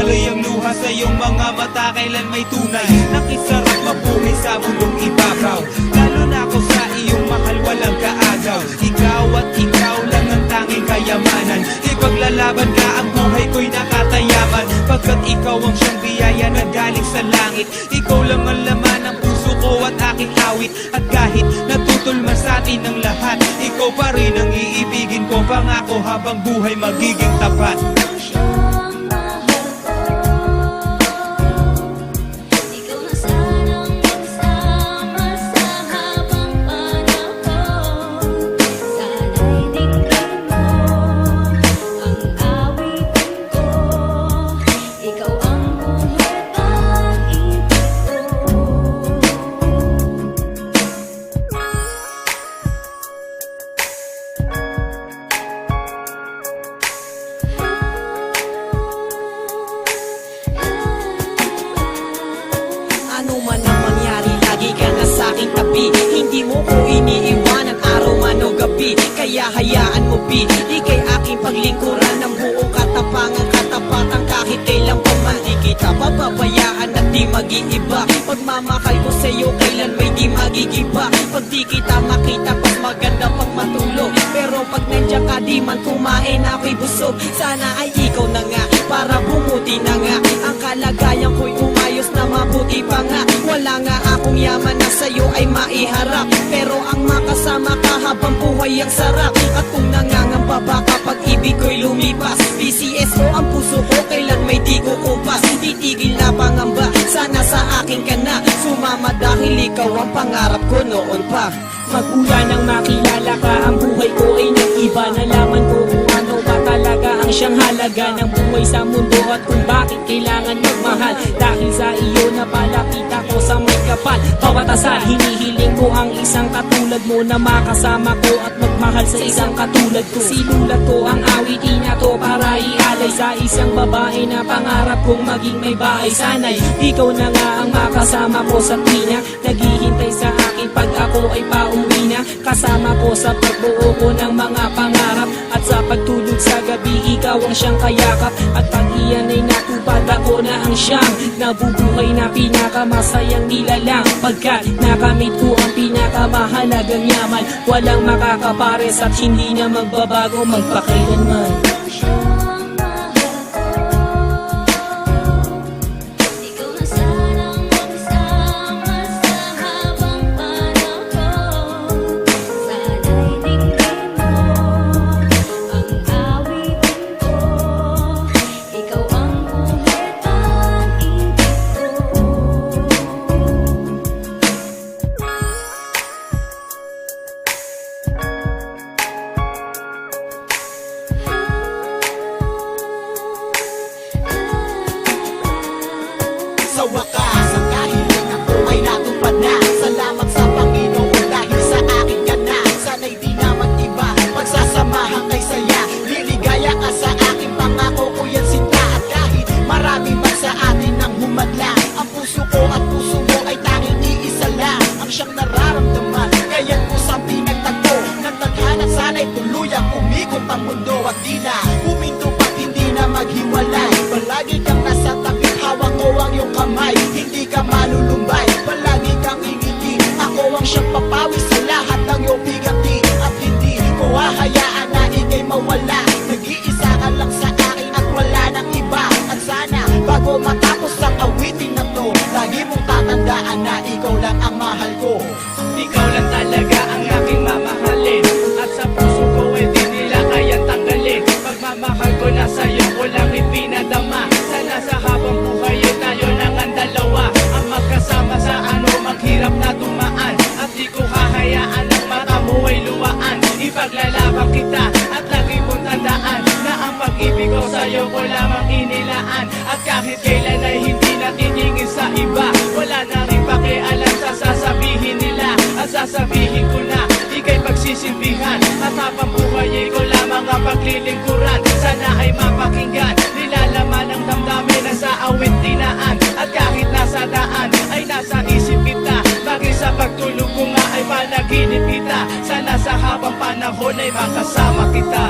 Daloy ang luha sa iyong mga mata, kailan may tunay. Nakisarap mabuhay sa mundong ibabaw, lalo na ako sa iyong mahal, walang kaagaw. Ikaw at ikaw lang ang tanging kayamanan. Ipaglalaban ka, ang buhay ko'y nakatayaman, pagkat ikaw ang siyang biyaya na galing sa langit. Ikaw lang ang laman ng puso ko at aking awit. At kahit natutulman sa atin ang lahat, ikaw pa rin ang iibigin ko. Pangako habang buhay magiging tapat. Ano man ang mangyari, lagi ka na sa'king tabi. Hindi mo ko iniiwanan araw man o gabi. Kaya hayaan mo, P, ika'y aking paglingkuran ng buong katapangan, katapatan. Kahit kailan pa man di kita papabayaan at di mag-iiba. Pagmamahal ko sa'yo kailan may di magigiba. Pag di kita makita, pas maganda pang matulog. Pero pag nandiyan ka, di man kumain, ako'y busog. Sana ay ikaw na nga, para bumuti na nga ang kalagayan ko'y umayos na mabuti pa nga. Wala nga akong yaman na sa'yo ay maiharap, pero ang makasama ka habang buhay ang sarap. At kung nangangamba ba kapag ibig ko'y lumipas, PCSO ang puso ko kailan may di kukupas. Titigil na pangamba, sana sa akin ka na sumama, dahil ikaw ang pangarap ko noon pa. Magmula nang makilala ka, ang buhay ko ay nag-iba. Nalaman ko kung ano ba talaga ang siyang halaga ng buhay sa mundo, at kung bakit kailangan magmahal. Dahil sa iyo napalapit ako sa may kapal. Bawat asal, hinihiling ko ang isang katulad mo na makasama ko at magmahal sa isang katulad ko. Sinulat ko ang awitin na to para ialay sa isang babae na pangarap kong maging may bahay. Sana'y ikaw na nga ang makasama ko sa tuwina, naghihintay sa akin pag ako ay pauwi na. Kasama ko sa pagbuo ko ng mga pangarap, at sa pagtulog sa gabi ikaw ang siyang kayakap. At pag iyan ay natupad, ako na ang siyang nabubuhay na pinakamasayang nilalang. Pagkat nakamit ko ang pinakamahalagang yaman, walang makakapares at hindi na magbabago magpakailanman. Sa wakas, ang kahilingan ko ay natupad na. Salamat sa Panginoon dahil sa akin ka na. Sana'y di na mag-iba, pagsasamahan kay saya. Liligaya ka sa akin, pangako ko yan sinta. At kahit marami man sa atin ang humadla, ang puso ko at puso mo ay tanging iisa lang ang siyang nararamdaman. Kaya't kusang pinagtagpo ng tadhana, sana'y tuluyang umikot ang mundo. At di na huminto pa't hindi na maghiwalay. Palagi kang nasa tabi, hawak ko ang iyong kamay, hindi ka malulumbay, palagi kang ingiti. Ako ang siyang papawi sa lahat ng iyong bigati, at hindi ko hahayaan na ika'y mawala. Nag-iisa ka lang sa akin at wala nang iba. At sana bago matapos ang awitin na to, lagi mong tatandaan na ikaw lang ang mahal ko. Ikaw lang talaga ang aking mamahalin, at sa puso ko ay di nila kayang tanggalin. Pagmamahal ko na sa'yo ko lang ipinadama. Sana sa habang buhay ay tayo nang ang dalawa, ang magkasama sa ano maghirap na dumaan. At di ko hahayaan ang mata mo ay luwaan. Ipaglalaban kita at lagi mong tandaan na ang pag-ibig ko sa'yo ko lamang inilaan. At kahit kailan ay hindi natitingin sa iba, wala na rin pakialam sa sasabihin nila. At sasabihin ko na ika'y pagsisilbihan, at habang buhay ay ko lamang ang paglilingkuran. Sana ay mapakinggan, nilalaman ang damdamin na sa awit tinaan. At kahit nasa daan ay nasa isip kita, maging sa pagtulog ko nga ay panaginip kita. Sana sa habang panahon ay makasama kita.